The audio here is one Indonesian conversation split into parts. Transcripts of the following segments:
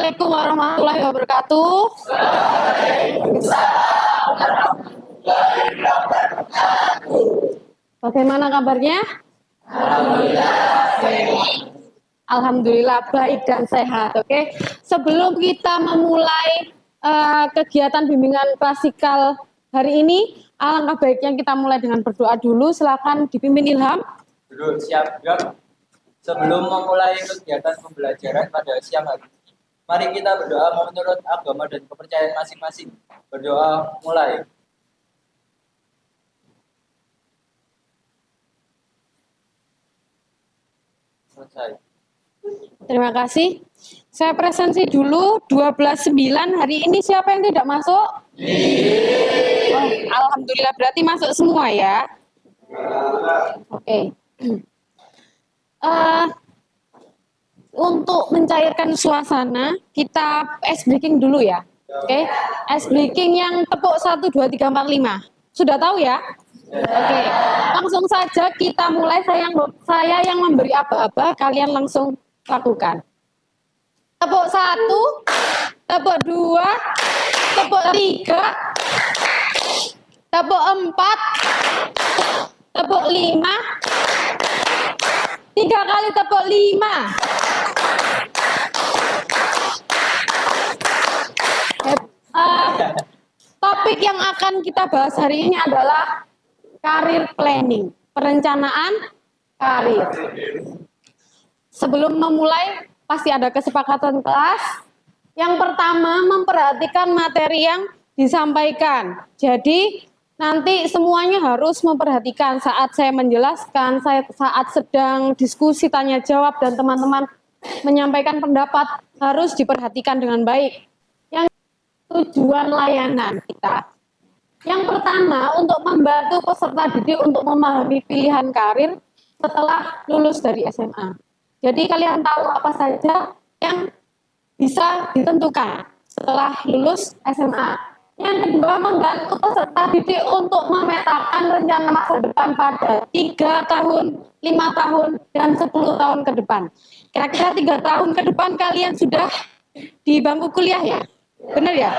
Assalamualaikum warahmatullahi wabarakatuh. Bagaimana kabarnya? Alhamdulillah baik dan sehat. Oke. Sebelum kita memulai kegiatan bimbingan klasikal hari ini, alangkah baiknya kita mulai dengan berdoa dulu. Silakan dipimpin Ilham. Duduk siap gerak. Sebelum memulai kegiatan pembelajaran pada siang hari ini, mari kita berdoa menurut agama dan kepercayaan masing-masing. Berdoa mulai. Selesai. Terima kasih. Saya presensi dulu 12.9 hari ini siapa yang tidak masuk? Oh, alhamdulillah berarti masuk semua ya. Oke. Untuk mencairkan suasana, kita ice breaking dulu ya. Oke. Ice breaking yang tepuk 1 2 3 4 5. Sudah tahu ya? Oke. Langsung saja kita mulai, saya yang memberi aba-aba, kalian langsung lakukan. Tepuk 1, tepuk 2, tepuk 3, tepuk 4, tepuk 5, 3 kali tepuk 5. Topik yang akan kita bahas hari ini adalah career planning, perencanaan karir. Sebelum memulai, pasti ada kesepakatan kelas. Yang pertama, memperhatikan materi yang disampaikan. Jadi, nanti semuanya harus memperhatikan saat saya menjelaskan, saat sedang diskusi, tanya jawab, dan teman-teman menyampaikan pendapat, harus diperhatikan dengan baik. Yang tujuan layanan kita. Yang pertama, untuk membantu peserta didik untuk memahami pilihan karir setelah lulus dari SMA. Jadi kalian tahu apa saja yang bisa ditentukan setelah lulus SMA. Yang kedua, membantu peserta didik untuk memetakan rencana masa depan pada 3 tahun, 5 tahun, dan 10 tahun ke depan. Kira-kira 3 tahun ke depan kalian sudah di bangku kuliah ya? Benar ya?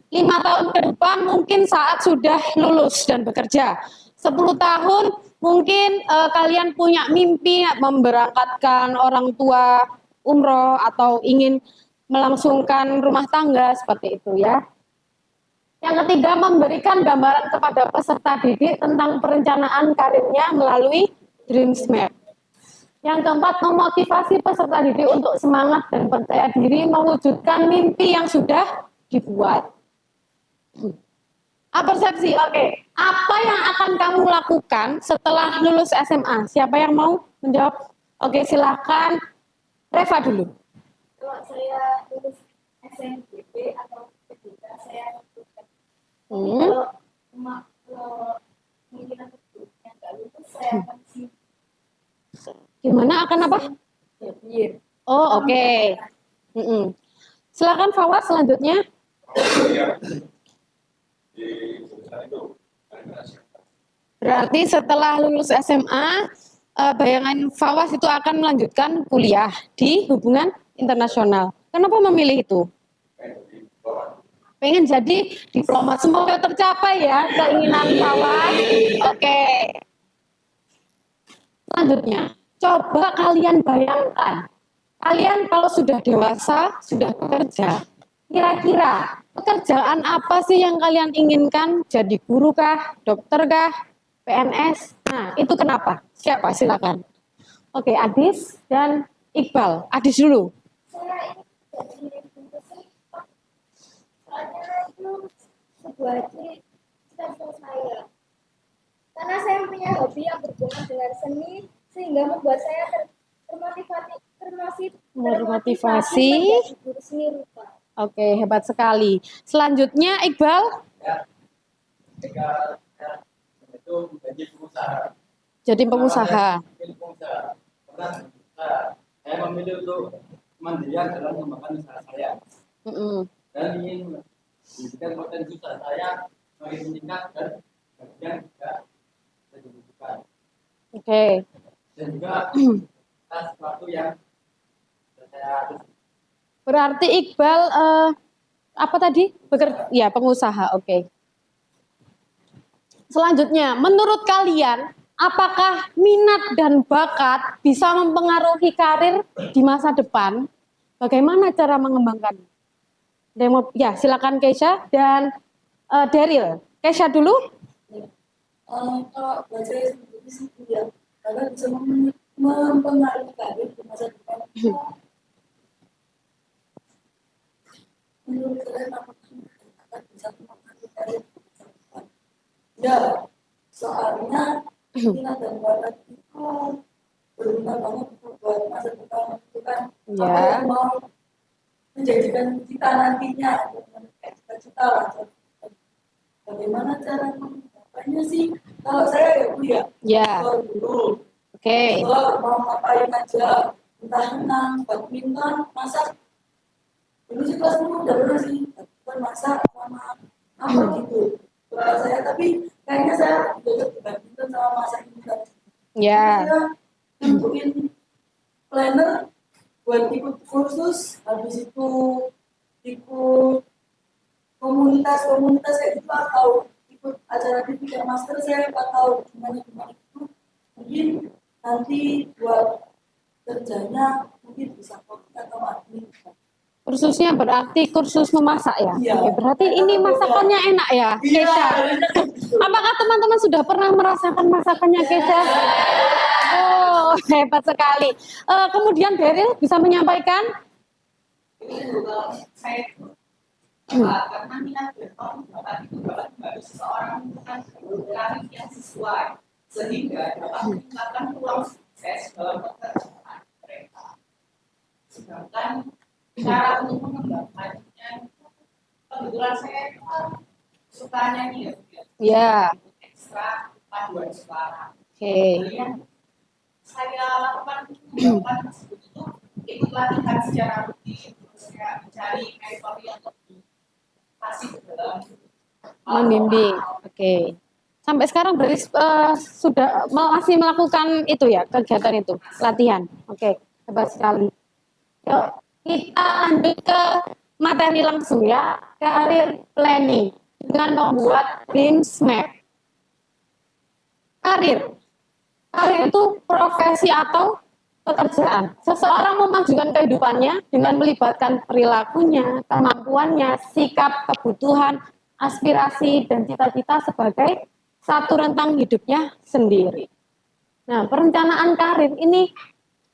5 tahun ke depan mungkin saat sudah lulus dan bekerja. 10 tahun mungkin kalian punya mimpi memberangkatkan orang tua umroh atau ingin melangsungkan rumah tangga seperti itu ya. Yang ketiga, memberikan gambaran kepada peserta didik tentang perencanaan karirnya melalui Dreams Map. Yang keempat, memotivasi peserta didik untuk semangat dan percaya diri mewujudkan mimpi yang sudah dibuat. Persepsi, oke. Apa yang akan kamu lakukan setelah lulus SMA? Siapa yang mau menjawab? Oke, silakan. Reva dulu. Kalau saya lulus SNBP atau ketika saya lakukan. Kalau kemungkinan yang nggak lulus, saya akan sih. Gimana akan apa? Oh, oke. Silakan Fawaz selanjutnya. Berarti setelah lulus SMA, bayangan Fawaz itu akan melanjutkan kuliah di hubungan internasional. Kenapa memilih itu? Pengen jadi diplomat. Semoga tercapai ya keinginan Fawaz. Oke. Selanjutnya, coba kalian bayangkan. Kalian kalau sudah dewasa, sudah bekerja, kira-kira pekerjaan apa sih yang kalian inginkan? Jadi guru kah? Dokter kah? PNS? Nah, itu kenapa? Siapa? Silakan. Oke, Adis dan Iqbal. Adis dulu. Saya ini jadi soalnya itu sebuah cita-cita saya. Karena saya punya hobi yang berhubungan dengan seni, sehingga membuat saya termotivasi menjadi guru seni rupa. Oke, hebat sekali. Selanjutnya Iqbal. Ya. Itu menjadi pengusaha. Jadi pengusaha. Karena saya memilih untuk mandirian dalam mengembangkan usaha saya. Dan ingin menjadikan potensi usaha saya semakin meningkat dan bagian juga dibutuhkan. Oke. Dan juga sesuatu yang saya harus. Berarti Iqbal apa tadi? Ya, pengusaha. Oke. Selanjutnya, menurut kalian, apakah minat dan bakat bisa mempengaruhi karir di masa depan? Bagaimana cara mengembangkan? Ya, silakan Keisha dan Daryl. Keisha dulu. Kalau baca sendiri sih ya, karena bisa mempengaruhi karir di masa depan. Menurut kalian apakah akan bisa mempengaruhi karir di masa depan? Ya, soalnya minat dan bakat itu berguna banget buat masa depan itu kan. Ya. Apa yang mau menjadikan kita nantinya, cita-cita lah. Bagaimana cara menggapai sih? Kalau saya ya Bu ya, Ya. dulu. Oke. Kalau mau ngapain aja, entah renang, badminton, masak. Dulu sih kelas 10 udah pernah sih, badminton, masak, sama apa gitu. Kalau saya, tapi kayaknya saya cocok di badminton sama masak ini kan. Ya. Saya nentuin planner buat ikut kursus, habis itu ikut komunitas kayak gitu atau ikut acara TV master saya atau gimana itu mungkin nanti buat kerjanya mungkin bisa kopi atau admin. Kursusnya berarti kursus memasak ya? Iya. Oke, berarti ini masakannya enak ya, Keisha? Apakah teman-teman sudah pernah merasakan masakannya Keisha? Oh, hebat sekali. Kemudian Daryl bisa menyampaikan? Karena minat dan bakat itu bagi seseorang menemukan karir yang sesuai sehingga dapat meningkatkan peluang sukses dalam pekerjaan mereka. Sedangkan cara untuk mengembangkannya, kebetulan saya suka nyanyi Ya. ekstra paduan suara. Oke. Kemudian saya lakukan mengembangkan tersebut itu ikut latihan secara rutin, terus saya mencari mentor yang lebih masih dalam Membimbing. Oke. Sampai sekarang berarti sudah masih melakukan itu ya, kegiatan itu, latihan. Oke, hebat sekali. Yuk, kita lanjut ke materi langsung ya, career planning dengan membuat dreams map. Karir itu profesi atau pekerjaan. Seseorang memajukan kehidupannya dengan melibatkan perilakunya, kemampuannya, sikap, kebutuhan, aspirasi, dan cita-cita sebagai satu rentang hidupnya sendiri. Nah, perencanaan karir ini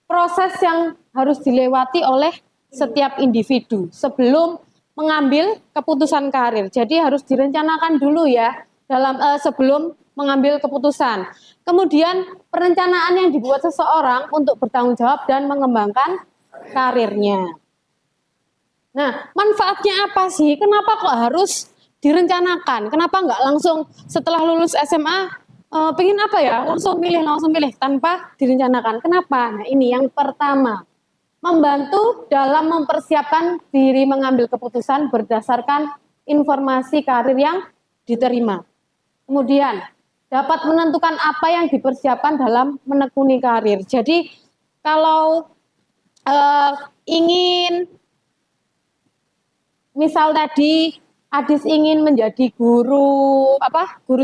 proses yang harus dilewati oleh setiap individu sebelum mengambil keputusan karir. Jadi harus direncanakan dulu ya dalam sebelum mengambil keputusan. Kemudian perencanaan yang dibuat seseorang untuk bertanggung jawab dan mengembangkan karirnya. Nah, manfaatnya apa sih? Kenapa kok harus direncanakan? Kenapa nggak langsung setelah lulus SMA pengen apa ya? Langsung pilih tanpa direncanakan. Kenapa? Nah, ini yang pertama. Membantu dalam mempersiapkan diri mengambil keputusan berdasarkan informasi karir yang diterima. Kemudian, dapat menentukan apa yang dipersiapkan dalam menekuni karir. Jadi, kalau ingin, misal tadi Adis ingin menjadi guru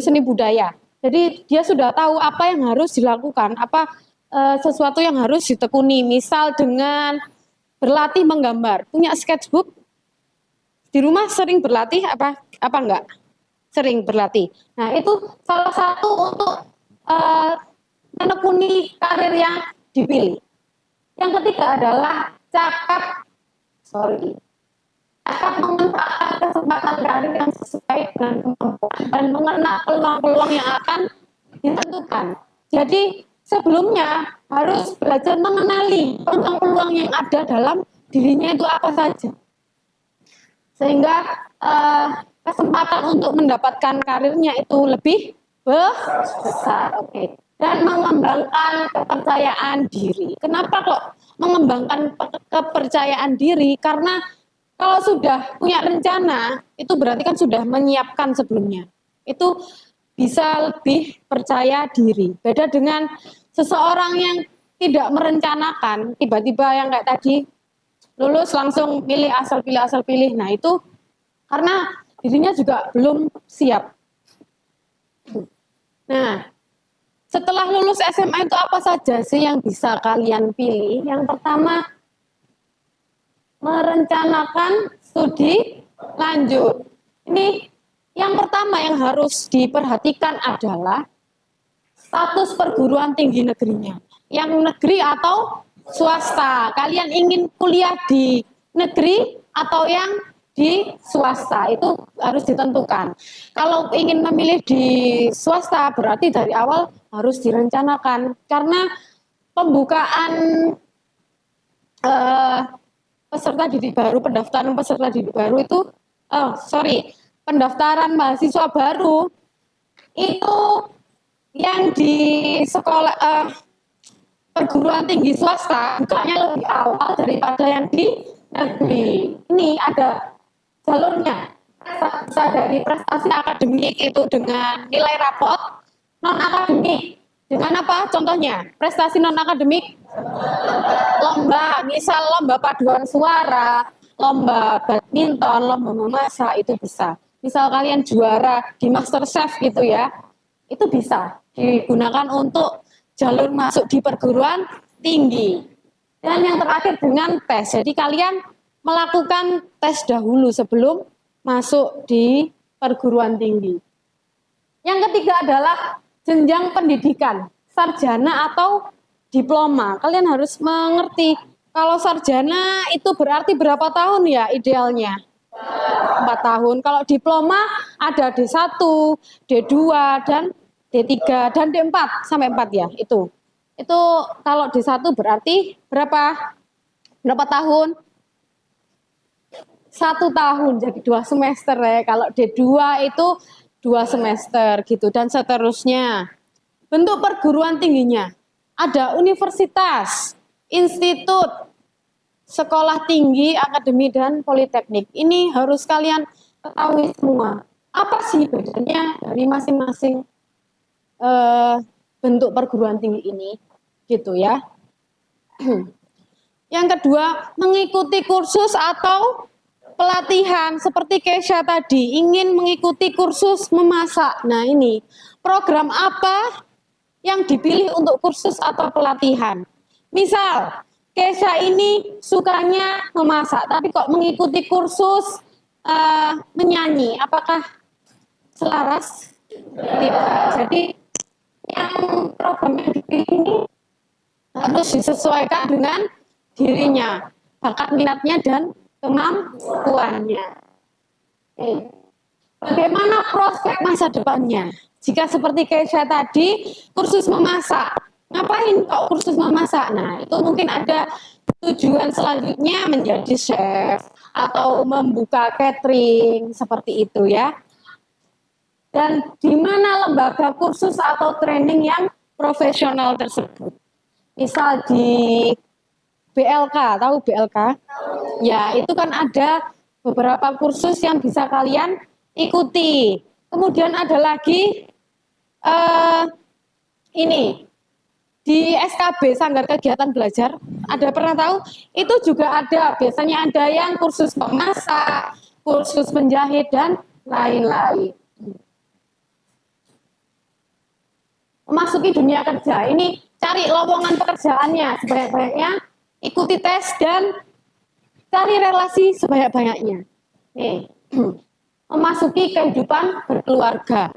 seni budaya. Jadi, dia sudah tahu apa yang harus dilakukan, sesuatu yang harus ditekuni, misal dengan berlatih menggambar. Punya sketchbook di rumah, sering berlatih apa enggak? Sering berlatih. Nah, itu salah satu untuk menekuni karir yang dipilih. Yang ketiga adalah cakap memanfaatkan kesempatan karir yang sesuai dengan kemampuan dan mengenal peluang-peluang yang akan ditentukan. Jadi sebelumnya harus belajar mengenali peluang-peluang yang ada dalam dirinya itu apa saja. Sehingga kesempatan untuk mendapatkan karirnya itu lebih besar. Oke. Dan mengembangkan kepercayaan diri. Kenapa kok mengembangkan kepercayaan diri? Karena kalau sudah punya rencana, itu berarti kan sudah menyiapkan sebelumnya. Itu bisa lebih percaya diri. Beda dengan seseorang yang tidak merencanakan, tiba-tiba yang kayak tadi lulus langsung pilih asal pilih. Nah itu karena dirinya juga belum siap. Nah, setelah lulus SMA itu apa saja sih yang bisa kalian pilih? Yang pertama, merencanakan studi lanjut. Ini yang pertama yang harus diperhatikan adalah status perguruan tinggi negerinya. Yang negeri atau swasta. Kalian ingin kuliah di negeri atau yang di swasta, itu harus ditentukan. Kalau ingin memilih di swasta berarti dari awal harus direncanakan, karena pembukaan peserta didik baru, pendaftaran peserta didik baru itu pendaftaran mahasiswa baru itu yang di sekolah perguruan tinggi swasta bukanya lebih awal daripada yang di negeri. Ini ada jalurnya. Bisa dari prestasi akademik itu dengan nilai rapot, non akademik dengan apa? Contohnya prestasi non akademik, lomba, misal lomba paduan suara, lomba badminton, lomba memasak, itu bisa. Misal kalian juara di MasterChef gitu ya, itu bisa digunakan untuk jalur masuk di perguruan tinggi. Dan yang terakhir dengan tes. Jadi kalian melakukan tes dahulu sebelum masuk di perguruan tinggi. Yang ketiga adalah jenjang pendidikan, sarjana atau diploma. Kalian harus mengerti, kalau sarjana itu berarti berapa tahun ya idealnya? 4 tahun. Kalau diploma ada D1, D2, dan D3, dan D4 sampai 4 ya, itu. Itu kalau D1 berarti berapa tahun? 1 tahun, jadi 2 semester ya. Kalau D2 itu 2 semester gitu, dan seterusnya. Bentuk perguruan tingginya, ada universitas, institut, sekolah tinggi, akademi, dan politeknik. Ini harus kalian ketahui semua. Apa sih bedanya dari masing-masing bentuk perguruan tinggi ini, gitu ya. Yang kedua, mengikuti kursus atau pelatihan. Seperti Kesha tadi, ingin mengikuti kursus memasak. Nah ini, program apa yang dipilih untuk kursus atau pelatihan? Misal, Kesha ini sukanya memasak, tapi kok mengikuti kursus menyanyi, apakah selaras? Tidak. Jadi, yang program yang dipilih ini harus disesuaikan dengan dirinya, bakat minatnya dan kemampuannya. Bagaimana prospek masa depannya? Jika seperti Kesha tadi, kursus memasak. Ngapain kok kursus memasak? Nah, itu mungkin ada tujuan selanjutnya menjadi chef atau membuka catering, seperti itu ya. Dan di mana lembaga kursus atau training yang profesional tersebut? Misal di BLK, tahu BLK? Ya, itu kan ada beberapa kursus yang bisa kalian ikuti. Kemudian ada lagi ini di SKB, Sanggar Kegiatan Belajar, ada pernah tahu? Itu juga ada, biasanya ada yang kursus memasak, kursus menjahit, dan lain-lain. Memasuki dunia kerja, ini cari lowongan pekerjaannya sebanyak-banyaknya, ikuti tes, dan cari relasi sebanyak-banyaknya. Memasuki kehidupan berkeluarga.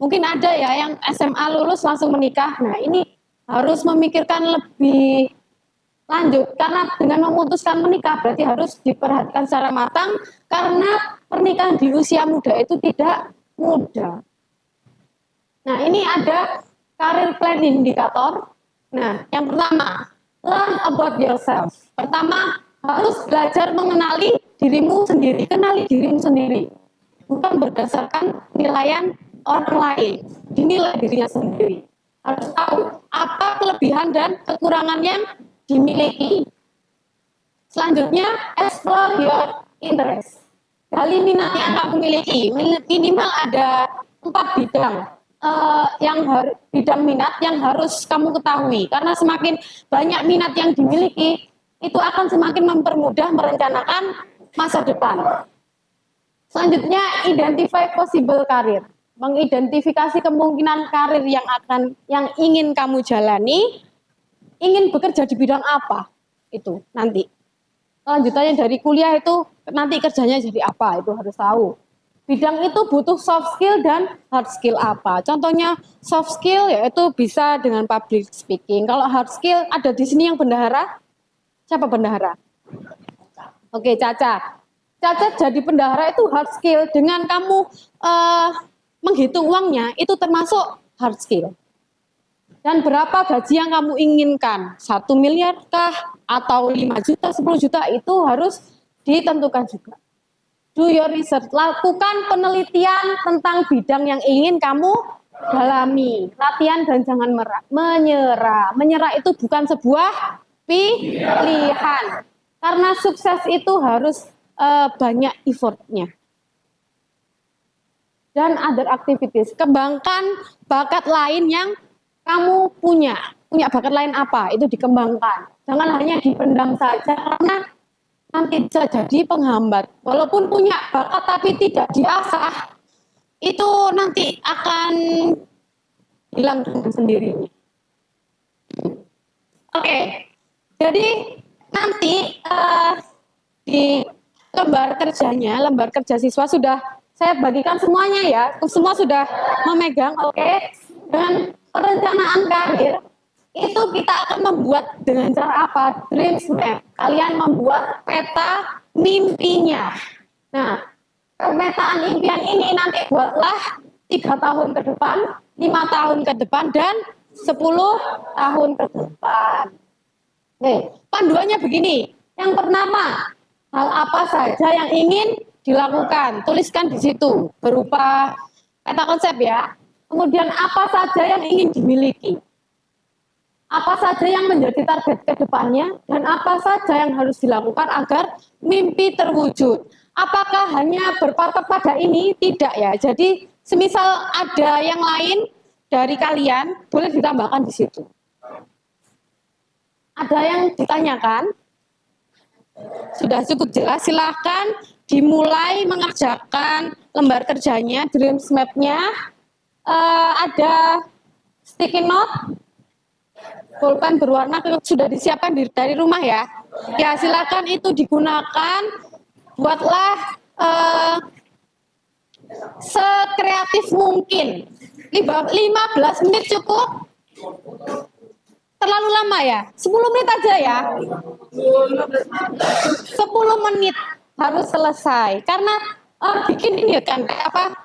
Mungkin ada ya yang SMA lulus langsung menikah. Nah ini harus memikirkan lebih lanjut, karena dengan memutuskan menikah berarti harus diperhatikan secara matang, karena pernikahan di usia muda itu tidak mudah. Nah ini ada career plan indicator. Nah yang pertama, learn about yourself. Pertama, harus belajar mengenali dirimu sendiri, kenali dirimu sendiri. Bukan berdasarkan penilaian orang lain, dinilai dirinya sendiri. Harus tahu apa kelebihan dan kekurangan yang dimiliki. Selanjutnya, explore your interest. Gali minat yang kamu miliki. Minimal ada 4 bidang bidang minat yang harus kamu ketahui. Karena semakin banyak minat yang dimiliki, itu akan semakin mempermudah merencanakan masa depan. Selanjutnya, identify possible career. Mengidentifikasi kemungkinan karir yang ingin kamu jalani, ingin bekerja di bidang apa itu nanti. Lanjutannya dari kuliah itu nanti kerjanya jadi apa itu harus tahu. Bidang itu butuh soft skill dan hard skill apa. Contohnya soft skill yaitu bisa dengan public speaking. Kalau hard skill ada di sini yang bendahara. Siapa bendahara? Oke, Caca. Caca jadi bendahara itu hard skill. Dengan kamu menghitung uangnya itu termasuk hard skill. Dan berapa gaji yang kamu inginkan? 1 miliar kah? Atau 5 juta, 10 juta itu harus ditentukan juga. Do your research. Lakukan penelitian tentang bidang yang ingin kamu dalami. Latihan dan jangan menyerah. Menyerah itu bukan sebuah pilihan. Karena sukses itu harus banyak effortnya. Dan other activities. Kembangkan bakat lain yang kamu punya bakat lain apa, itu dikembangkan. Jangan hanya dipendam saja, karena nanti bisa jadi penghambat. Walaupun punya bakat tapi tidak diasah, itu nanti akan hilang dengan sendirinya. Oke, jadi nanti di lembar kerjanya, lembar kerja siswa sudah saya bagikan semuanya ya, semua sudah memegang, oke. Dengan perencanaan karir, itu kita akan membuat dengan cara apa? Dream map. Kalian membuat peta mimpinya. Nah, pemetaan impian ini nanti buatlah 3 tahun ke depan, 5 tahun ke depan, dan 10 tahun ke depan. Oke, panduannya begini. Yang pertama, hal apa saja yang ingin dilakukan? Tuliskan di situ, berupa peta konsep ya. Kemudian apa saja yang ingin dimiliki? Apa saja yang menjadi target ke depannya? Dan apa saja yang harus dilakukan agar mimpi terwujud? Apakah hanya berpatok pada ini? Tidak ya. Jadi semisal ada yang lain dari kalian, boleh ditambahkan di situ. Ada yang ditanyakan? Sudah cukup jelas, silahkan dimulai mengerjakan lembar kerjanya, dream map-nya. Ada sticky note, pulpen berwarna sudah disiapkan dari rumah ya. Ya silakan itu digunakan, buatlah sekreatif mungkin. 15 menit cukup? Terlalu lama ya? 10 menit aja ya? 10 menit harus selesai. Karena bikin ini kan kayak apa?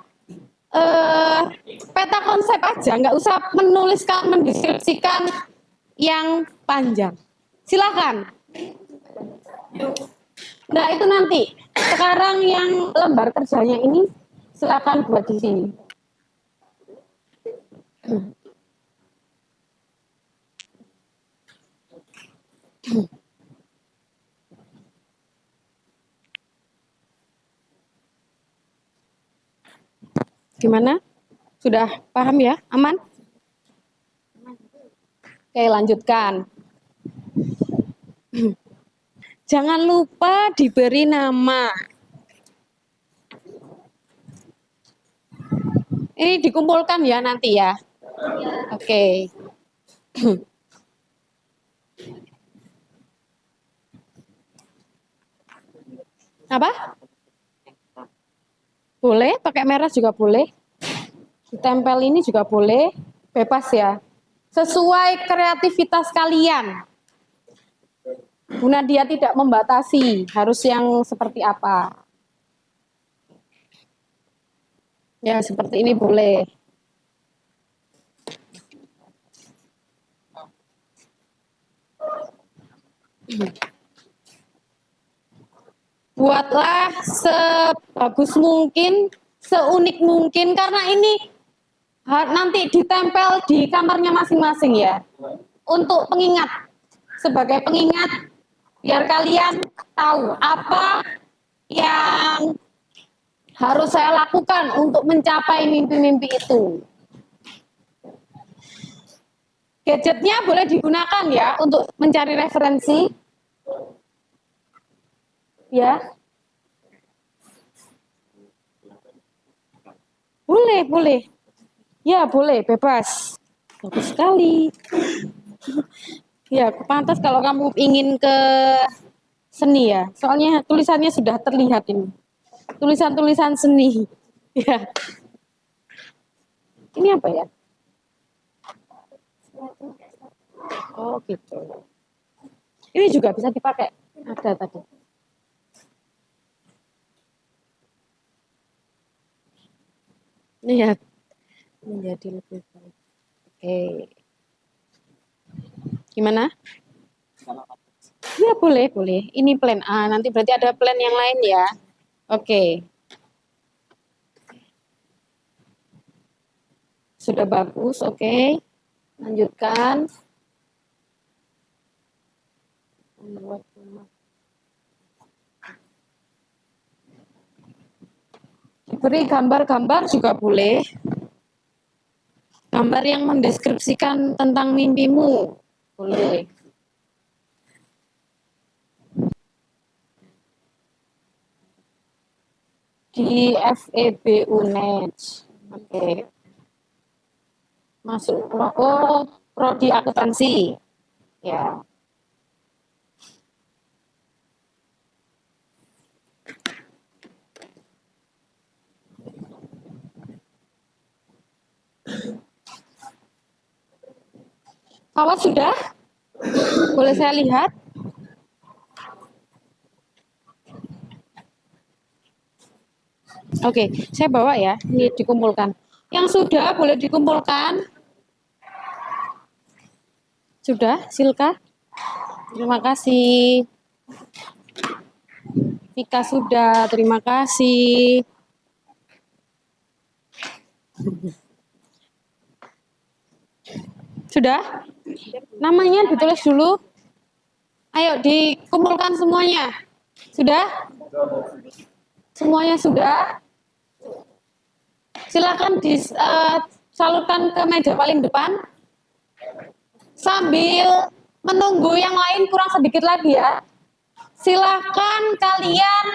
Peta konsep aja, nggak usah menuliskan, mendeskripsikan yang panjang. Silakan. Nah itu nanti. Sekarang yang lembar kerjanya ini silakan buat di sini. Gimana? Sudah paham ya? Aman? Oke, lanjutkan. Jangan lupa diberi nama. Ini dikumpulkan ya nanti ya? Oke. Apa? Boleh, pakai merah juga boleh. Ditempel ini juga boleh, bebas ya. Sesuai kreativitas kalian. Bu Nadia tidak membatasi, harus yang seperti apa. Ya, seperti ini boleh. Buatlah sebagus mungkin, seunik mungkin, karena ini nanti ditempel di kamarnya masing-masing ya. Untuk pengingat, sebagai pengingat, biar kalian tahu apa yang harus saya lakukan untuk mencapai mimpi-mimpi itu. Gadgetnya boleh digunakan ya untuk mencari referensi. Ya, boleh. Ya, boleh, bebas. Bagus sekali. Ya, pantas kalau kamu ingin ke seni ya. Soalnya tulisannya sudah terlihat ini. Tulisan-tulisan seni. Ya. Ini apa ya? Oh, gitu. Ini juga bisa dipakai. Ada tadi. Lihat. Menjadi lebih baik. Oke. Gimana? Ya, boleh. Ini plan A. Nanti berarti ada plan yang lain ya. Oke. Sudah bagus, oke. Lanjutkan. Diberi gambar-gambar juga boleh. Gambar yang mendeskripsikan tentang mimpimu. Boleh. Di FEB UNED. Oke. Masuk prodi akuntansi. Ya. Awas sudah? Boleh saya lihat? Oke, saya bawa ya. Ini dikumpulkan. Yang sudah boleh dikumpulkan. Sudah, Silka. Terima kasih. Vika sudah, terima kasih. Sudah? Namanya ditulis dulu. Ayo dikumpulkan semuanya. Sudah? Semuanya sudah? Silakan disalurkan ke meja paling depan. Sambil menunggu yang lain kurang sedikit lagi ya. Silakan kalian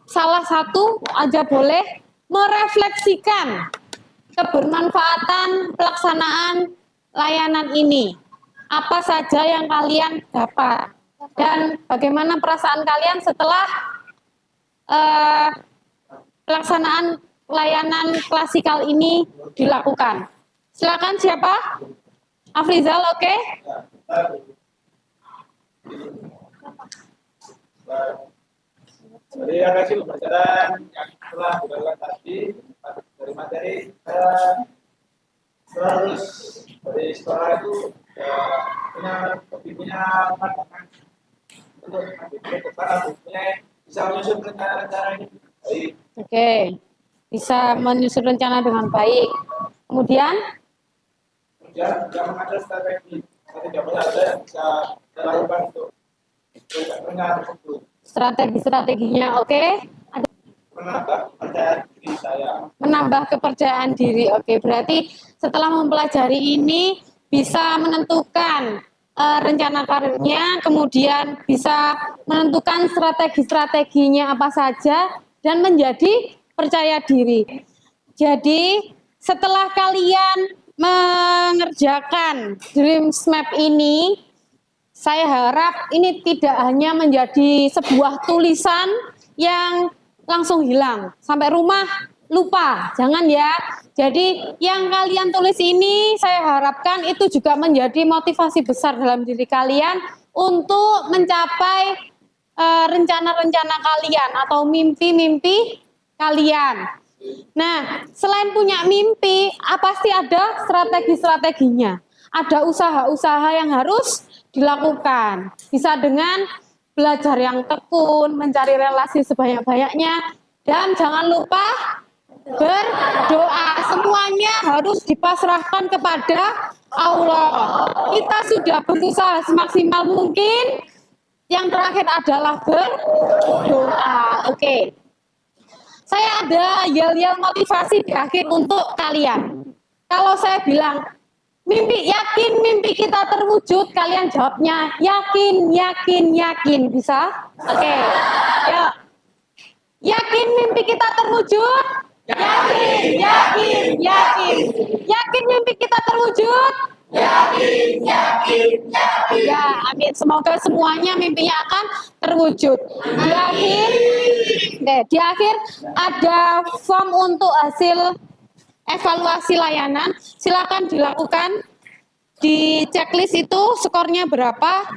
salah satu aja boleh merefleksikan kebermanfaatan pelaksanaan layanan ini. Apa saja yang kalian dapat dan bagaimana perasaan kalian setelah pelaksanaan layanan klasikal ini dilakukan. Silakan siapa? Afrizal, oke? Jadi hasil pembelajaran yang telah dilakukan tadi dari materi terus dari sekolah itu punya pandangan untuk bisa menyusun rencana-rencana ini baik. Oke, bisa menyusun rencana dengan baik. Kemudian Yang mengatur strategi ada yang bisa dilakukan untuk rencana tersebut. Strategi-strateginya, oke? Menambah kepercayaan diri saya. Menambah kepercayaan diri, oke. Berarti setelah mempelajari ini bisa menentukan rencana karirnya, kemudian bisa menentukan strategi-strateginya apa saja, dan menjadi percaya diri. Jadi setelah kalian mengerjakan Dreams Map ini, saya harap ini tidak hanya menjadi sebuah tulisan yang langsung hilang. Sampai rumah lupa, jangan ya. Jadi yang kalian tulis ini saya harapkan itu juga menjadi motivasi besar dalam diri kalian untuk mencapai rencana-rencana kalian atau mimpi-mimpi kalian. Nah, selain punya mimpi, pasti ada strategi-strateginya. Ada usaha-usaha yang harus dilakukan. Bisa dengan belajar yang tekun, mencari relasi sebanyak-banyaknya, dan jangan lupa berdoa. Semuanya harus dipasrahkan kepada Allah. Kita sudah berusaha semaksimal mungkin. Yang terakhir adalah berdoa. Oke. Saya ada yel-yel motivasi di akhir untuk kalian. Kalau saya bilang, Mimpi, yakin mimpi kita terwujud? Kalian jawabnya yakin, yakin, yakin. Bisa? Oke. Ya. Yakin mimpi kita terwujud? Yakin, yakin, yakin. Yakin mimpi kita terwujud? Yakin, yakin, yakin. Ya, amin. Semoga semuanya mimpinya akan terwujud. Di akhir ada form untuk hasil evaluasi layanan. Silakan dilakukan di checklist itu skornya berapa,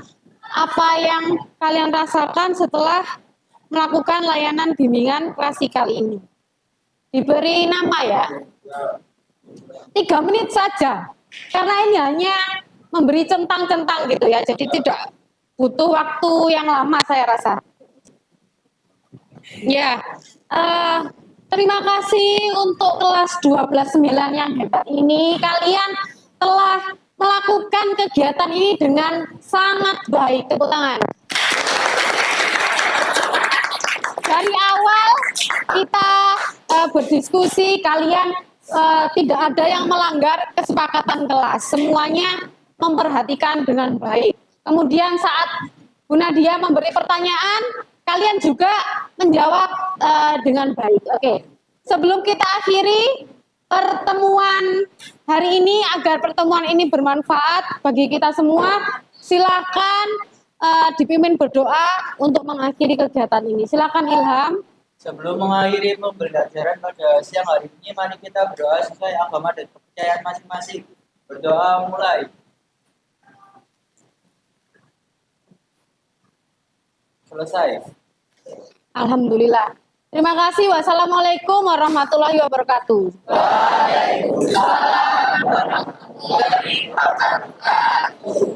apa yang kalian rasakan setelah melakukan layanan bimbingan klasikal ini. Diberi nama ya. 3 menit saja. Karena ini hanya memberi centang-centang gitu ya. Jadi tidak butuh waktu yang lama saya rasa. Ya. Terima kasih untuk kelas 12-9 yang hebat ini. Kalian telah melakukan kegiatan ini dengan sangat baik. Tepuk tangan. Dari awal kita berdiskusi, kalian tidak ada yang melanggar kesepakatan kelas. Semuanya memperhatikan dengan baik. Kemudian saat Bu Nadia memberi pertanyaan, kalian juga menjawab dengan baik. Oke. Sebelum kita akhiri pertemuan hari ini, agar pertemuan ini bermanfaat bagi kita semua, silakan dipimpin berdoa untuk mengakhiri kegiatan ini. Silakan Ilham. Sebelum mengakhiri pembelajaran pada siang hari ini, mari kita berdoa sesuai agama dan kepercayaan masing-masing. Berdoa mulai. Selesai. Alhamdulillah. Terima kasih. Wassalamualaikum warahmatullahi wabarakatuh. Waalaikumsalam warahmatullahi wabarakatuh.